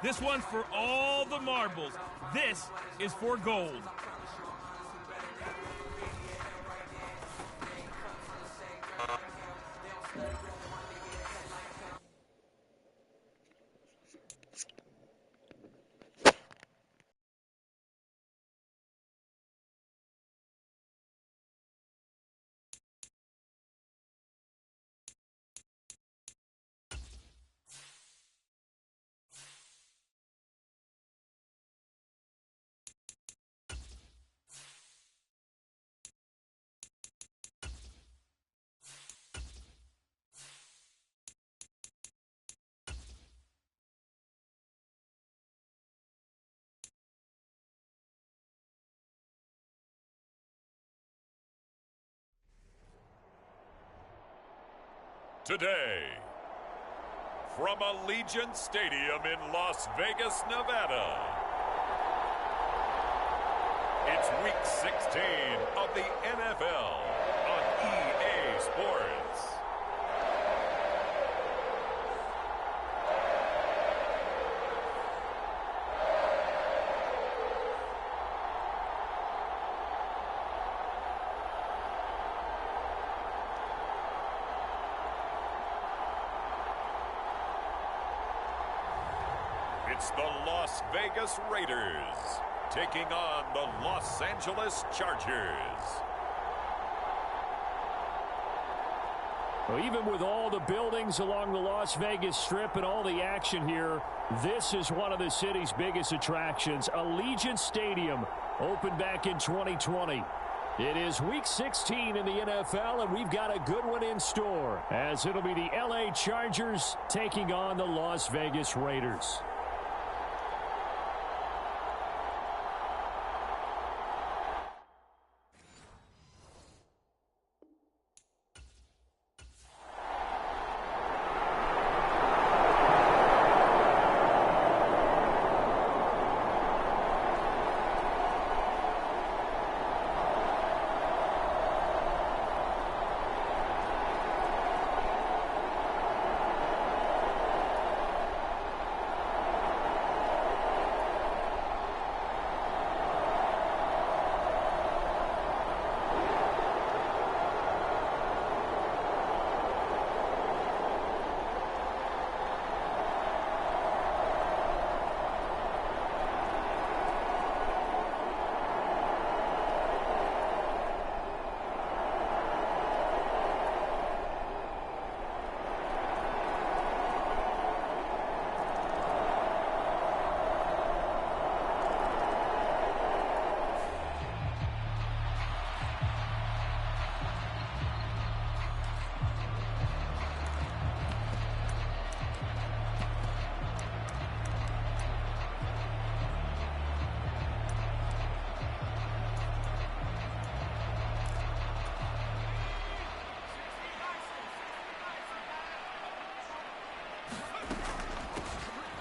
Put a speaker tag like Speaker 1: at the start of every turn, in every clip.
Speaker 1: This one's for all the marbles. This is for gold.
Speaker 2: Today, from Allegiant Stadium in Las Vegas, Nevada, it's Week 16 of the NFL on EA Sports. It's the Las Vegas Raiders taking on the Los Angeles Chargers.
Speaker 3: Well, even with all the buildings along the Las Vegas Strip and all the action here, this is one of the city's biggest attractions. Allegiant Stadium opened back in 2020. It is Week 16 in the NFL, and we've got a good one in store, as it'll be the LA Chargers taking on the Las Vegas Raiders.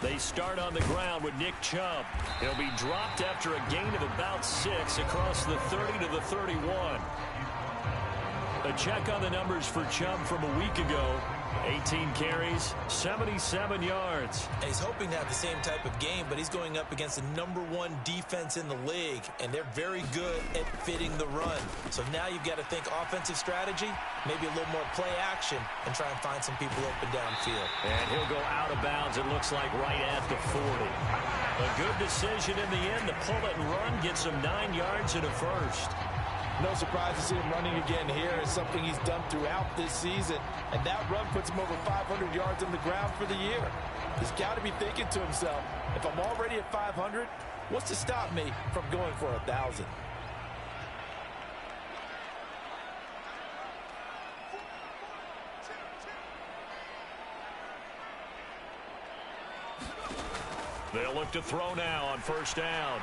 Speaker 3: They start on the ground with Nick Chubb. He'll be dropped after a gain of about 6 across the 30 to the 31. A check on the numbers for Chubb from a week ago. 18 carries, 77 yards.
Speaker 4: And he's hoping to have the same type of game, but he's going up against the #1 defense in the league, and they're very good at fitting the run. So now you've got to think offensive strategy, maybe a little more play action, and try and find some people open downfield.
Speaker 3: And he'll go out of bounds, it looks like, right at the 40. A good decision in the end to pull it and run, gets him 9 yards and a first.
Speaker 5: No surprise to see him running again here. It's something he's done throughout this season. And that run puts him over 500 yards on the ground for the year. He's got to be thinking to himself, if I'm already at 500, what's to stop me from going for 1,000?
Speaker 3: They'll look to throw now on first down.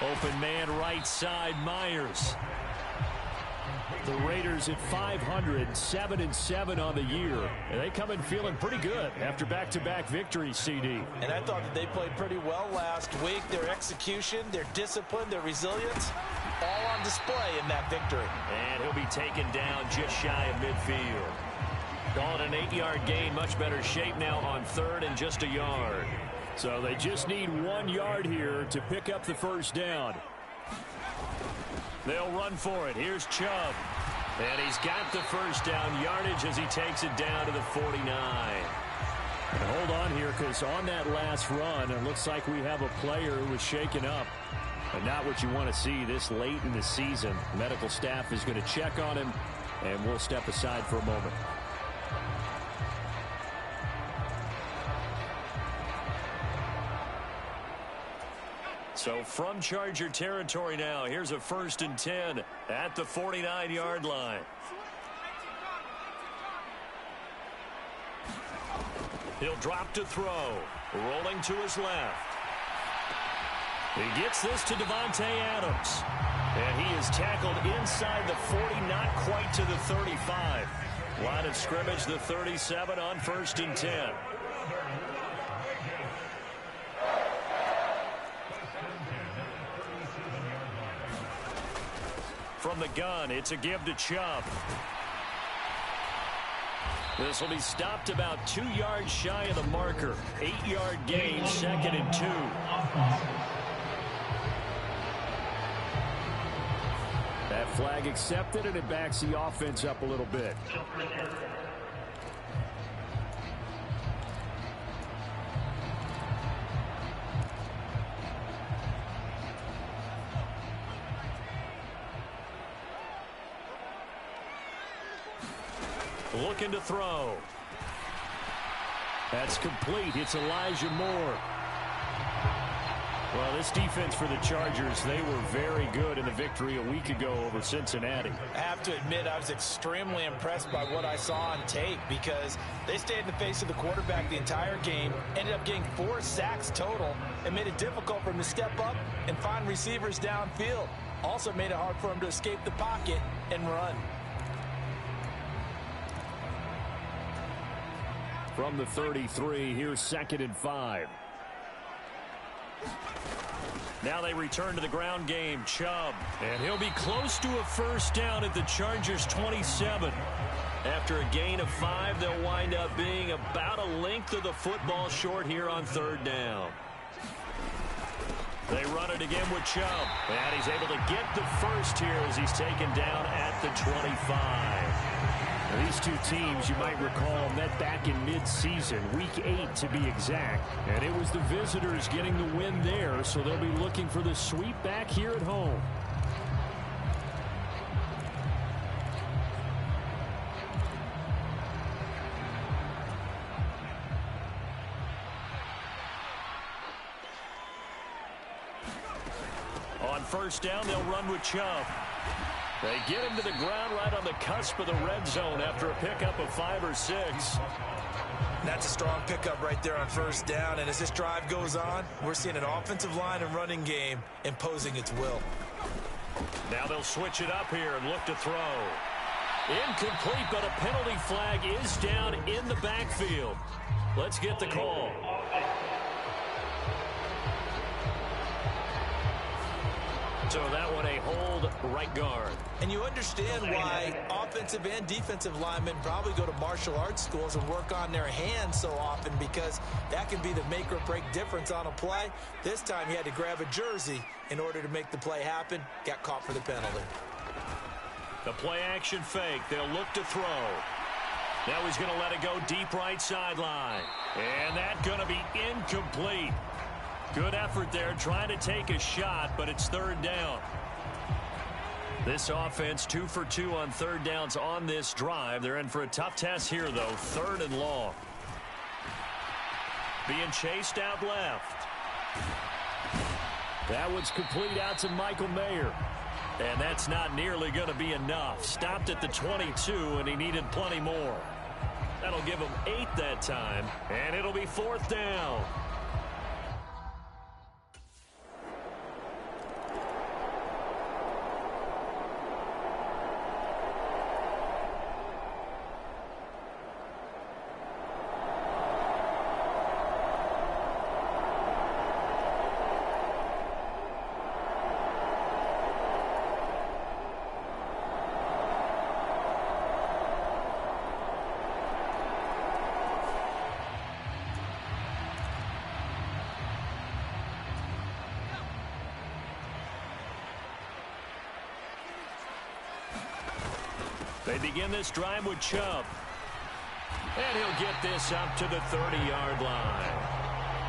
Speaker 3: Open man right side, Myers. The Raiders at 500, 7-7 on the year. And they come in feeling pretty good after back-to-back victories, CD.
Speaker 4: And I thought that they played pretty well last week. Their execution, their discipline, their resilience, all on display in that victory.
Speaker 3: And he'll be taken down just shy of midfield. Call it an 8-yard gain, much better shape now on third and just a yard. So they just need 1 yard here to pick up the first down. They'll run for it. Here's Chubb. And he's got the first down yardage as he takes it down to the 49. And hold on here, because on that last run, it looks like we have a player who was shaken up. And not what you want to see this late in the season. Medical staff is going to check on him, and we'll step aside for a moment. So from Charger territory now, here's a 1st and 10 at the 49-yard line. He'll drop to throw. Rolling to his left. He gets this to Devontae Adams. And he is tackled inside the 40, not quite to the 35. Line of scrimmage, the 37 on 1st and 10. From the gun, it's a give to Chubb. This will be stopped about 2 yards shy of the marker. 8-yard gain, 2nd and 2. That flag accepted, and it backs the offense up a little bit. Looking to throw. That's complete. It's Elijah Moore. Well, this defense for the Chargers, they were very good in the victory a week ago over Cincinnati.
Speaker 5: I have to admit, I was extremely impressed by what I saw on tape, because they stayed in the face of the quarterback the entire game, ended up getting 4 sacks total, and made it difficult for him to step up and find receivers downfield. Also made it hard for him to escape the pocket and run.
Speaker 3: From the 33, here's 2nd and 5. Now they return to the ground game. Chubb. And he'll be close to a first down at the Chargers' 27. After a gain of 5, they'll wind up being about a length of the football short here on 3rd down. They run it again with Chubb. And he's able to get the first here as he's taken down at the 25. Now, these two teams, you might recall, met back in mid-season, week 8 to be exact. And it was the visitors getting the win there, so they'll be looking for the sweep back here at home. On 1st down, they'll run with Chubb. They get him to the ground right on the cusp of the red zone after a pickup of 5 or 6.
Speaker 4: That's a strong pickup right there on 1st down. And as this drive goes on, we're seeing an offensive line and running game imposing its will.
Speaker 3: Now they'll switch it up here and look to throw. Incomplete, but a penalty flag is down in the backfield. Let's get the call. So that one a hold right guard.
Speaker 4: And you understand why offensive and defensive linemen probably go to martial arts schools and work on their hands so often, because that can be the make or break difference on a play. This time he had to grab a jersey in order to make the play happen. Got caught for the penalty.
Speaker 3: The play action fake. They'll look to throw. Now he's going to let it go deep right sideline. And that's going to be incomplete. Good effort there, trying to take a shot, but it's 3rd down. This offense 2 for 2 on 3rd downs on this drive. They're in for a tough test here, though. 3rd and long. Being chased out left. That one's complete out to Michael Mayer. And that's not nearly going to be enough. Stopped at the 22, and he needed plenty more. That'll give him 8 that time, and it'll be 4th down. They begin this drive with Chubb. And he'll get this up to the 30-yard line.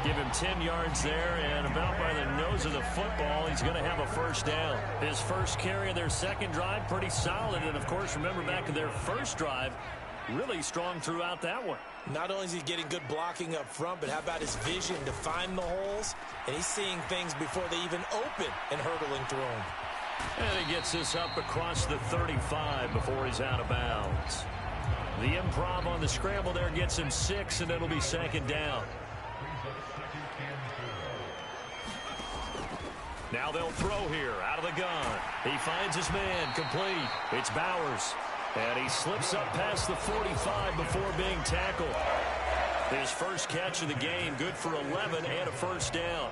Speaker 3: Give him 10 yards there, and about by the nose of the football, he's going to have a first down. His first carry of their second drive, pretty solid. And, of course, remember back to their first drive, really strong throughout that one.
Speaker 4: Not only is he getting good blocking up front, but how about his vision to find the holes? And he's seeing things before they even open and hurdling through them.
Speaker 3: And he gets this up across the 35 before he's out of bounds. The improv on the scramble there gets him 6, and it'll be second down. Now they'll throw here out of the gun. He finds his man, complete. It's Bowers. And he slips up past the 45 before being tackled. His first catch of the game, good for 11 and a first down.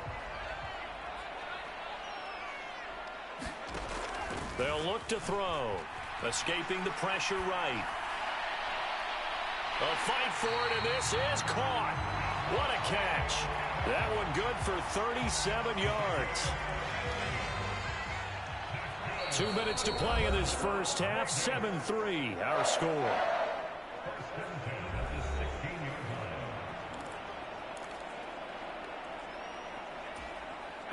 Speaker 3: They'll look to throw. Escaping the pressure right. A fight for it, and this is caught. What a catch. That one good for 37 yards. 2 minutes to play in this first half. 7-3, our score.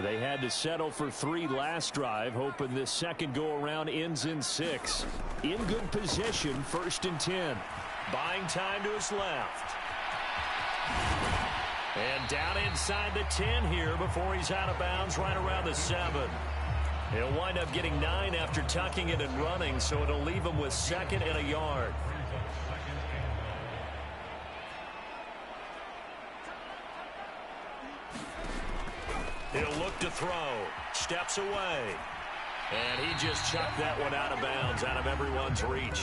Speaker 3: They had to settle for 3 last drive, hoping this second go-around ends in 6. In good position, 1st and 10. Buying time to his left. And down inside the 10 here before he's out of bounds right around the 7. He'll wind up getting 9 after tucking it and running, so it'll leave him with 2nd and a yard. He'll look to throw. Steps away. And he just chucked that one out of bounds, out of everyone's reach.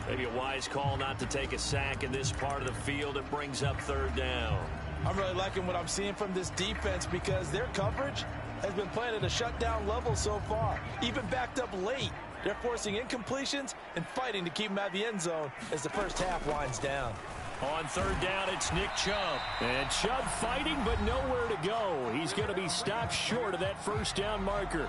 Speaker 3: Maybe a wise call not to take a sack in this part of the field. It brings up 3rd down.
Speaker 5: I'm really liking what I'm seeing from this defense because their coverage has been playing at a shutdown level so far. Even backed up late. They're forcing incompletions and fighting to keep them out of the end zone as the first half winds down.
Speaker 3: On 3rd down, it's Nick Chubb. And Chubb fighting, but nowhere to go. He's going to be stopped short of that first down marker.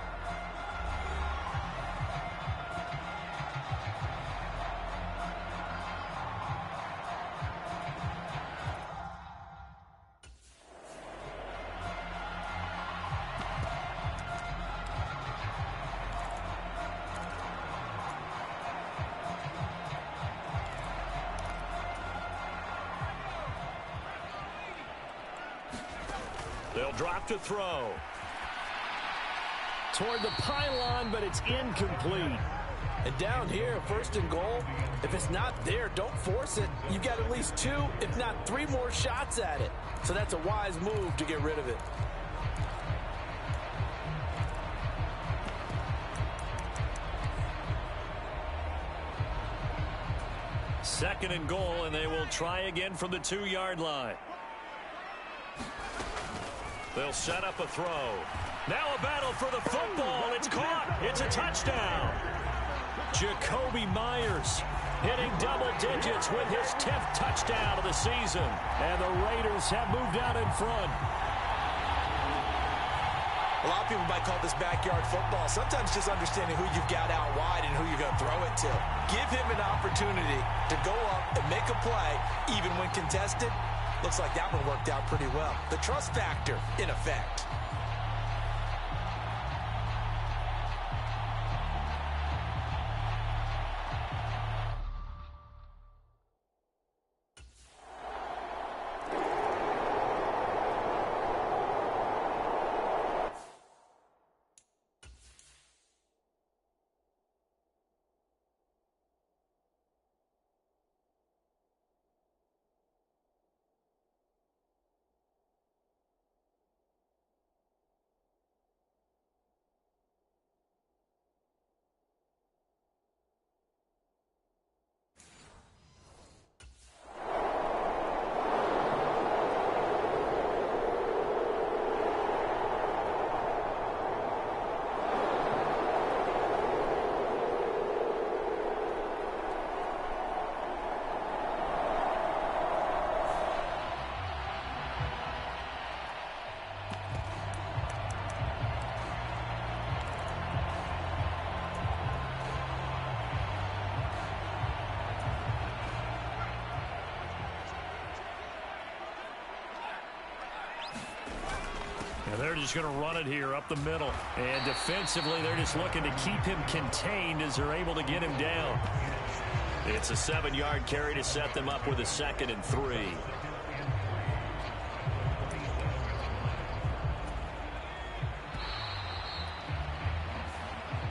Speaker 3: They'll drop to throw. Toward the pylon, but it's incomplete.
Speaker 5: And down here, 1st and goal, if it's not there, don't force it. You've got at least 2, if not 3 more shots at it. So that's a wise move to get rid of it.
Speaker 3: Second and goal, and they will try again from the 2-yard line. They'll set up a throw. Now a battle for the football. It's caught. It's a touchdown. Jacoby Myers hitting double digits with his 10th touchdown of the season. And the Raiders have moved out in front.
Speaker 4: A lot of people might call this backyard football. Sometimes just understanding who you've got out wide and who you're going to throw it to. Give him an opportunity to go up and make a play, even when contested. Looks like that one worked out pretty well. The trust factor in effect.
Speaker 3: And they're just going to run it here up the middle. And defensively, they're just looking to keep him contained as they're able to get him down. It's a 7-yard carry to set them up with a 2nd and 3.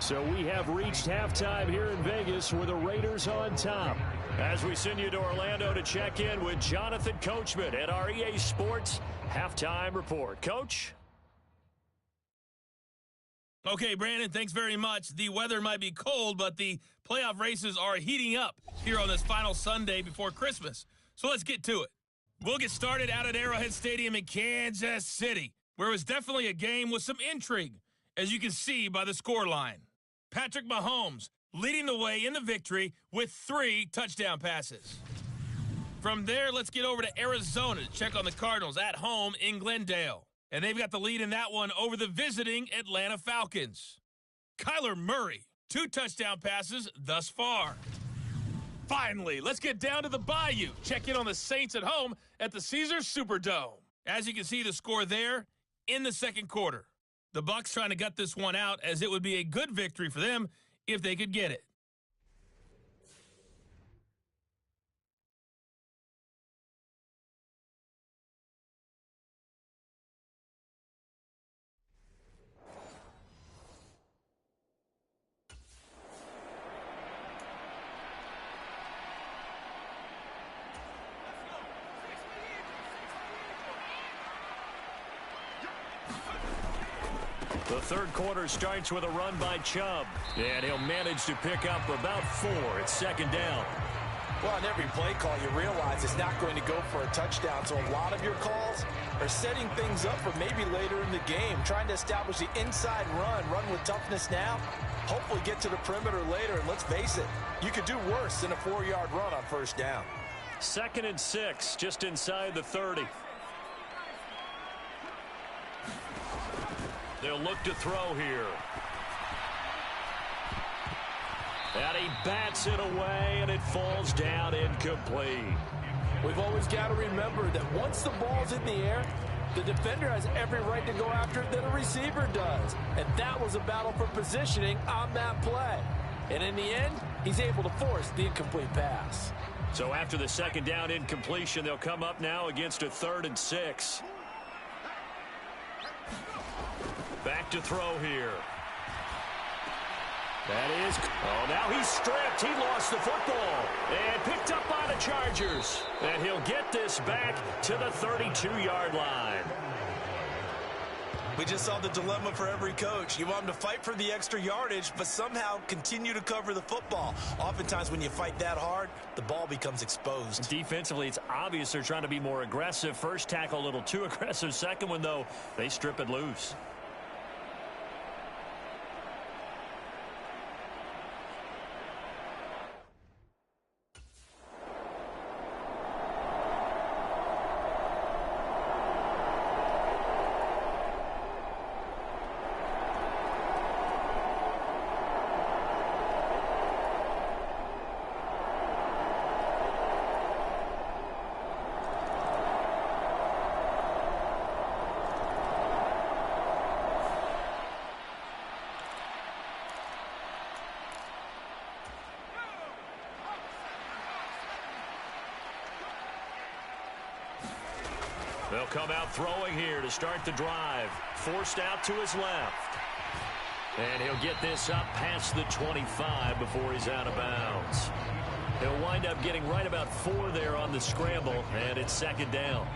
Speaker 3: So we have reached halftime here in Vegas with the Raiders on top. As we send you to Orlando to check in with Jonathan Coachman at our EA Sports Halftime Report. Coach?
Speaker 1: Okay, Brandon, thanks very much. The weather might be cold, but the playoff races are heating up here on this final Sunday before Christmas. So let's get to it. We'll get started out at Arrowhead Stadium in Kansas City, where it was definitely a game with some intrigue, as you can see by the scoreline. Patrick Mahomes leading the way in the victory with 3 touchdown passes. From there, let's get over to Arizona to check on the Cardinals at home in Glendale. And they've got the lead in that one over the visiting Atlanta Falcons. Kyler Murray, 2 touchdown passes thus far. Finally, let's get down to the Bayou. Check in on the Saints at home at the Caesars Superdome. As you can see, the score there in the second quarter. The Bucs trying to gut this one out, as it would be a good victory for them if they could get it.
Speaker 3: The third quarter starts with a run by Chubb, and he'll manage to pick up about 4 at 2nd down.
Speaker 5: Well, on every play call, you realize it's not going to go for a touchdown, so a lot of your calls are setting things up for maybe later in the game, trying to establish the inside run with toughness now, hopefully get to the perimeter later, and let's face it, you could do worse than a 4-yard run on 1st down.
Speaker 3: 2nd and 6, just inside the 30. They'll look to throw here. And he bats it away, and it falls down incomplete.
Speaker 5: We've always got to remember that once the ball's in the air, the defender has every right to go after it than a receiver does. And that was a battle for positioning on that play. And in the end, he's able to force the incomplete pass.
Speaker 3: So after the 2nd down incompletion, they'll come up now against a 3rd and 6. Back to throw here. That is, now he's stripped. He lost the football and picked up by the Chargers. And he'll get this back to the 32-yard line.
Speaker 4: We just saw the dilemma for every coach. You want them to fight for the extra yardage, but somehow continue to cover the football. Oftentimes when you fight that hard, the ball becomes exposed.
Speaker 3: Defensively, it's obvious they're trying to be more aggressive. First tackle a little too aggressive. Second one, though, they strip it loose. They'll come out throwing here to start the drive. Forced out to his left. And he'll get this up past the 25 before he's out of bounds. He'll wind up getting right about 4 there on the scramble, and it's 2nd down.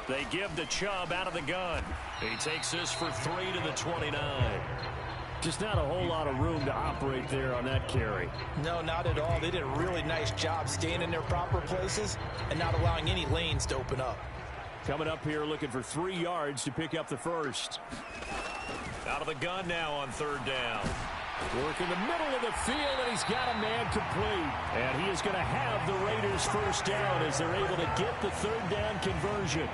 Speaker 3: They give to Chubb out of the gun. He takes this for 3 to the 29. Just not a whole lot of room to operate there on that carry.
Speaker 5: No, not at all. They did a really nice job staying in their proper places and not allowing any lanes to open up.
Speaker 3: Coming up here looking for 3 yards to pick up the first. Out of the gun now on 3rd down. Work in the middle of the field, and he's got a man complete. And he is going to have the Raiders first down as they're able to get the 3rd down conversion.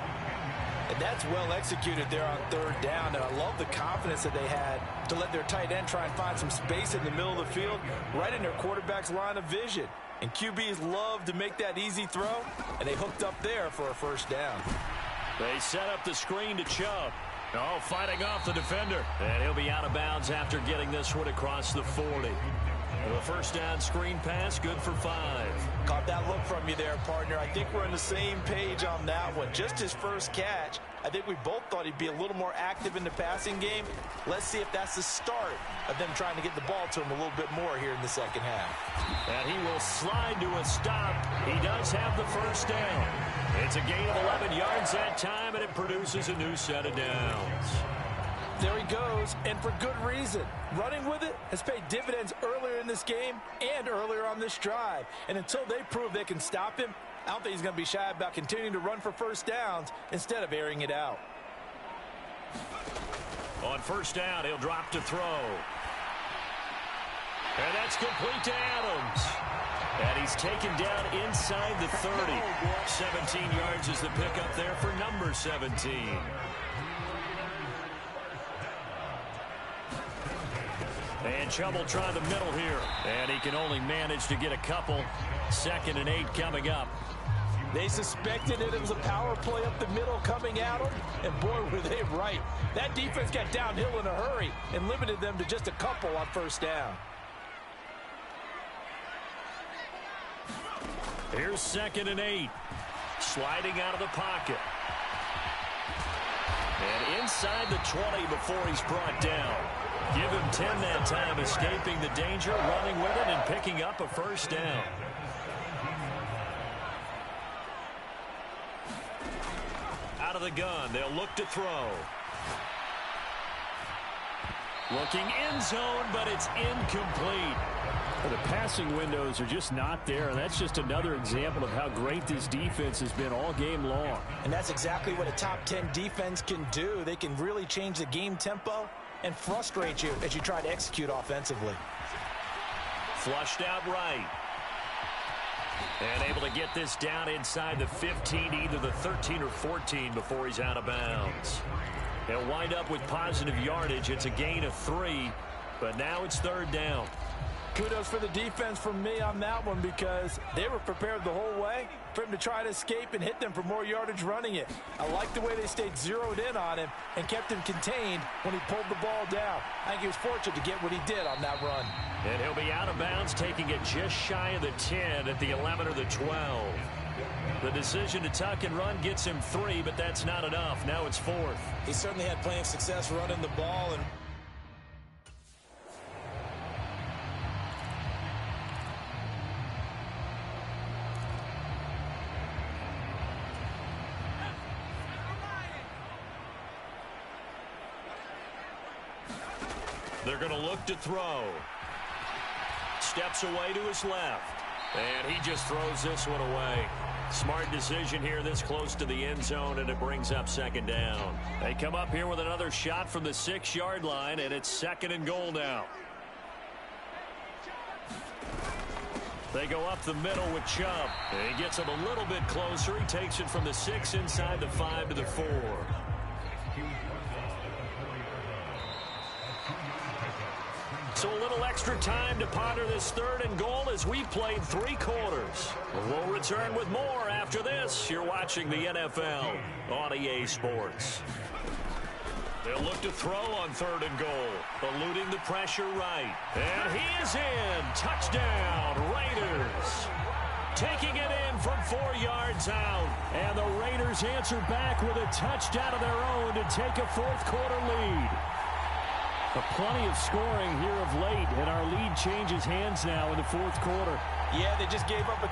Speaker 5: And that's well executed there on 3rd down. And I love the confidence that they had to let their tight end try and find some space in the middle of the field, right in their quarterback's line of vision. And QBs love to make that easy throw, and they hooked up there for a first down.
Speaker 3: They set up the screen to Chubb. Oh, fighting off the defender. And he'll be out of bounds after getting this one across the 40. The first down screen pass, good for 5.
Speaker 5: Caught that look from you there, partner. I think we're on the same page on that one. Just his first catch. I think we both thought he'd be a little more active in the passing game. Let's see if that's the start of them trying to get the ball to him a little bit more here in the second half.
Speaker 3: And he will slide to a stop. He does have the first down. It's a gain of 11 yards that time, and it produces a new set of downs.
Speaker 5: There he goes, and for good reason. Running with it has paid dividends earlier in this game and earlier on this drive. And until they prove they can stop him, I don't think he's going to be shy about continuing to run for first downs instead of airing it out.
Speaker 3: On first down, he'll drop to throw. And that's complete to Adams. And he's taken down inside the 30. 17 yards is the pickup there for number 17. And Chubb will try the middle here. And he can only manage to get a couple. 2nd and 8 coming up.
Speaker 5: They suspected it was a power play up the middle coming at them, and boy, were they right. That defense got downhill in a hurry and limited them to just a couple on first down.
Speaker 3: Here's 2nd and 8. Sliding out of the pocket. And inside the 20 before he's brought down. Give him 10 that time, escaping the danger, running with it, and picking up a first down. Out of the gun, they'll look to throw. Looking end zone, but it's incomplete. The passing windows are just not there, and that's just another example of how great this defense has been all game long.
Speaker 4: And that's exactly what a top 10 defense can do. They can really change the game tempo and frustrate you as you try to execute offensively.
Speaker 3: Flushed out right. And able to get this down inside the 15, either the 13 or 14 before he's out of bounds. He'll wind up with positive yardage. It's a gain of 3, but now it's 3rd down.
Speaker 5: Kudos for the defense from me on that one, because they were prepared the whole way for him to try to escape and hit them for more yardage running it. I like the way they stayed zeroed in on him and kept him contained when he pulled the ball down. I think he was fortunate to get what he did on that run.
Speaker 3: And he'll be out of bounds, taking it just shy of the 10 at the 11 or the 12. The decision to tuck and run gets him 3, but that's not enough. Now it's 4th.
Speaker 4: He certainly had plenty of success running the ball, and
Speaker 3: they're going to look to throw. Steps away to his left. And he just throws this one away. Smart decision here this close to the end zone, and it brings up 2nd down. They come up here with another shot from the 6-yard line, and it's 2nd and goal now. They go up the middle with Chubb. And he gets him a little bit closer. He takes it from the 6 inside the 5 to the 4. So a little extra time to ponder this 3rd and goal as we've played 3 quarters. We'll return with more after this. You're watching the NFL on EA Sports. They'll look to throw on 3rd and goal, eluding the pressure right. And he is in. Touchdown, Raiders. Taking it in from 4 yards out. And the Raiders answer back with a touchdown of their own to take a 4th quarter lead. Plenty of scoring here of late, and our lead changes hands now in the 4th quarter.
Speaker 5: Yeah, they just gave up a...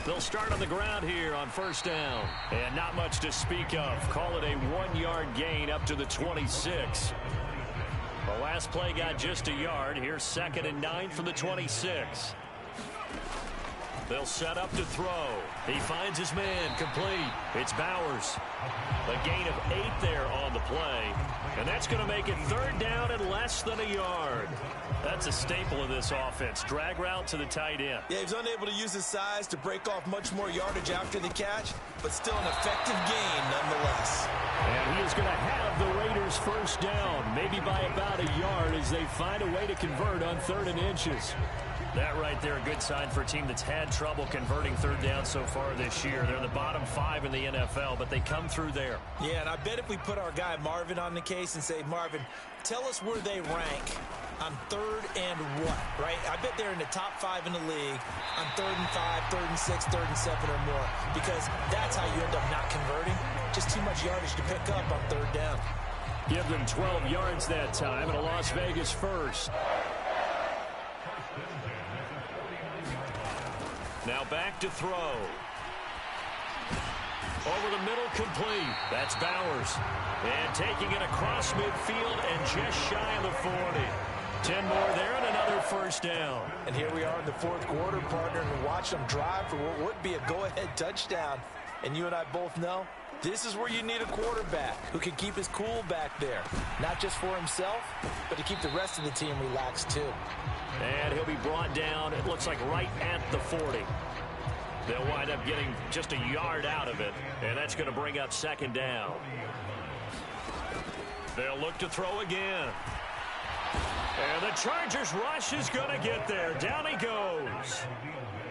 Speaker 3: They'll start on the ground here on first down. And not much to speak of. Call it a 1-yard gain up to the 26. The last play got just a yard. Here's 2nd and 9 from the 26. They'll set up to throw. He finds his man, complete. It's Bowers. A gain of 8 there on the play. And that's going to make it 3rd down and less than a yard. That's a staple of this offense. Drag route to the tight end.
Speaker 4: Yeah, he's unable to use his size to break off much more yardage after the catch, but still an effective gain nonetheless.
Speaker 3: And he is going to have the Raiders first down, maybe by about a yard as they find a way to convert on 3rd and inches. That right there, a good sign for a team that's had trouble converting 3rd down so far this year. They're the bottom 5 in the NFL, but they come through there.
Speaker 4: Yeah, and I bet if we put our guy Marvin on the case and say, Marvin, tell us where they rank on 3rd and what, right? I bet they're in the top 5 in the league on 3rd and 5, 3rd and 6, 3rd and 7 or more, because that's how you end up not converting. Just too much yardage to pick up on 3rd down.
Speaker 3: Give them 12 yards that time and a Las Vegas first. Now back to throw. Over the middle, complete. That's Bowers. And taking it across midfield and just shy of the 40. 10 more there and another first down.
Speaker 5: And here we are in the 4th quarter, partner, and watch them drive for what would be a go-ahead touchdown. And you and I both know this is where you need a quarterback who can keep his cool back there. Not just for himself, but to keep the rest of the team relaxed too.
Speaker 3: And he'll be brought down, it looks like right at the 40. They'll wind up getting just a yard out of it, and that's going to bring up 2nd down. They'll look to throw again. And the Chargers rush is going to get there. Down he goes.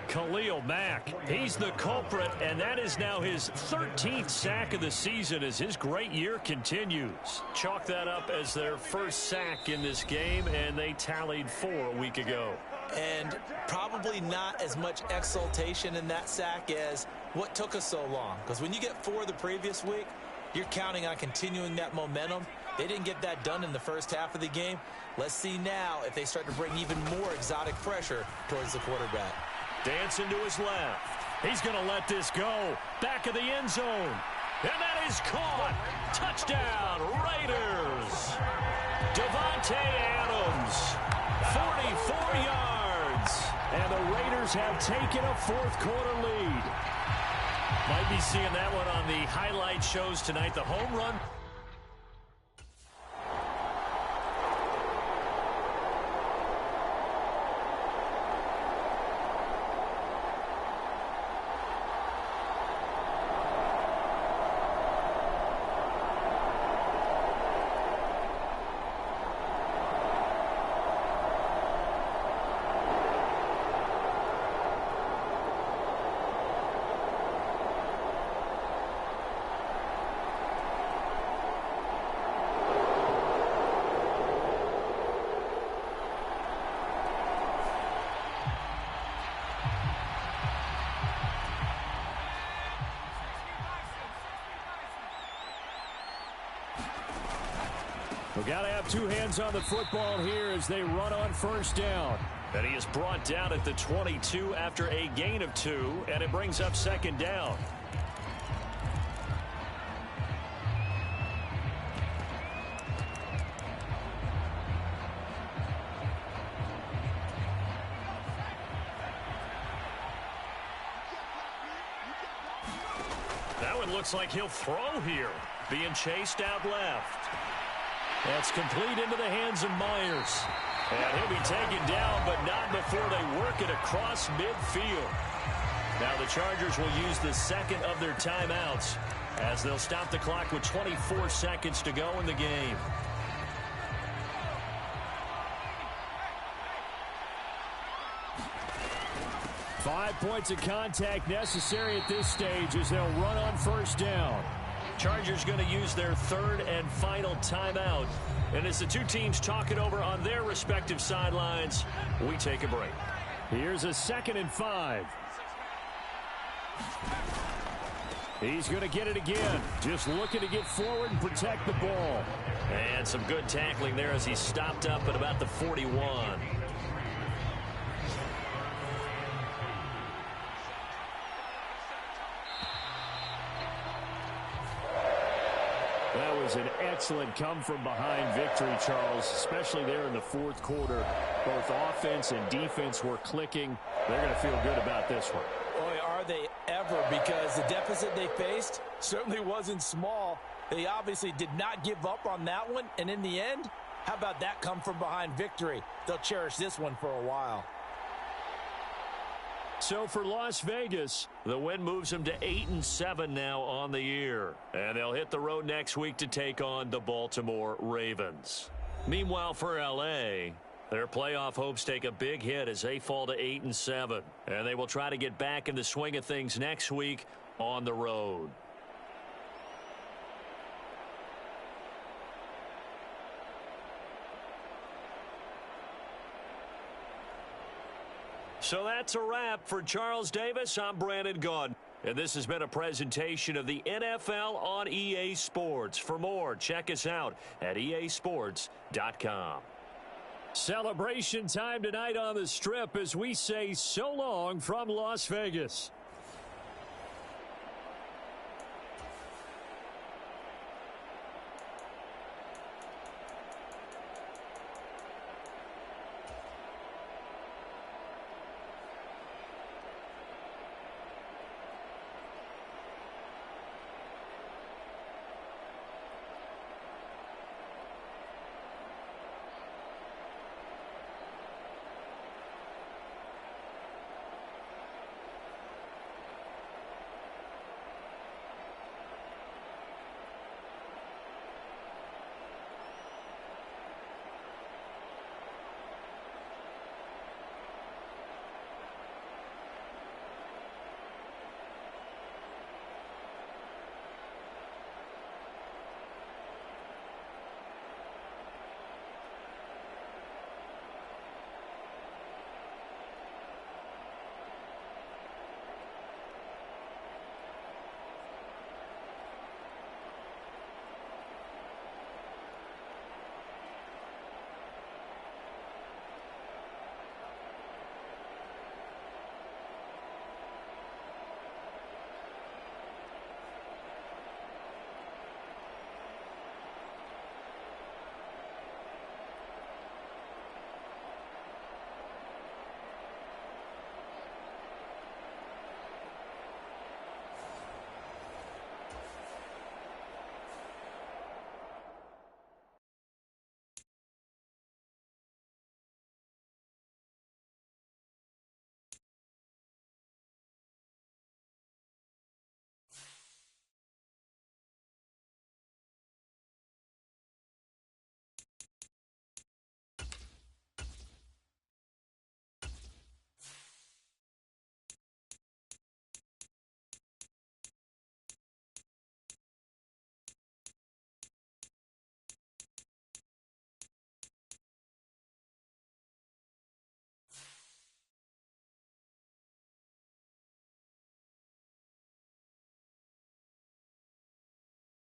Speaker 3: Khalil Mack, he's the culprit, and that is now his 13th sack of the season as his great year continues. Chalk that up as their first sack in this game, and they tallied 4 a week ago.
Speaker 4: And probably not as much exultation in that sack as what took us so long. Because when you get 4 the previous week, you're counting on continuing that momentum. They didn't get that done in the first half of the game. Let's see now if they start to bring even more exotic pressure towards the quarterback.
Speaker 3: Dancing to his left. He's going to let this go. Back of the end zone. And that is caught. Touchdown, Raiders. Devontae Adams. 44 yards. And the Raiders have taken a 4th quarter lead. Might be seeing that one on the highlight shows tonight. The home run. We've got to have 2 hands on the football here as they run on first down. And he is brought down at the 22 after a gain of 2, and it brings up 2nd down. That one looks like he'll throw here. Being chased out left. That's complete into the hands of Myers. And he'll be taken down, but not before they work it across midfield. Now the Chargers will use the 2nd of their timeouts as they'll stop the clock with 24 seconds to go in the game. Five points of contact necessary at this stage as they'll run on first down. Chargers going to use their 3rd and final timeout. And as the 2 teams talk it over on their respective sidelines, we take a break. Here's a 2nd and 5. He's going to get it again. Just looking to get forward and protect the ball. And some good tackling there as he stopped up at about the 41. was an excellent come-from-behind victory, Charles, especially there in the fourth quarter. Both offense and defense were clicking. They're going to feel good about this one.
Speaker 5: Boy, are they ever, because the deficit they faced certainly wasn't small. They obviously did not give up on that one, and in the end, how about that come-from-behind victory? They'll cherish this one for a while.
Speaker 3: So for Las Vegas, the win moves them to 8-7 now on the year. And they'll hit the road next week to take on the Baltimore Ravens. Meanwhile, for L.A., their playoff hopes take a big hit as they fall to 8-7. And they will try to get back in the swing of things next week on the road. So that's a wrap. For Charles Davis, I'm Brandon Gaudin. And this has been a presentation of the NFL on EA Sports. For more, check us out at easports.com. Celebration time tonight on the Strip as we say so long from Las Vegas.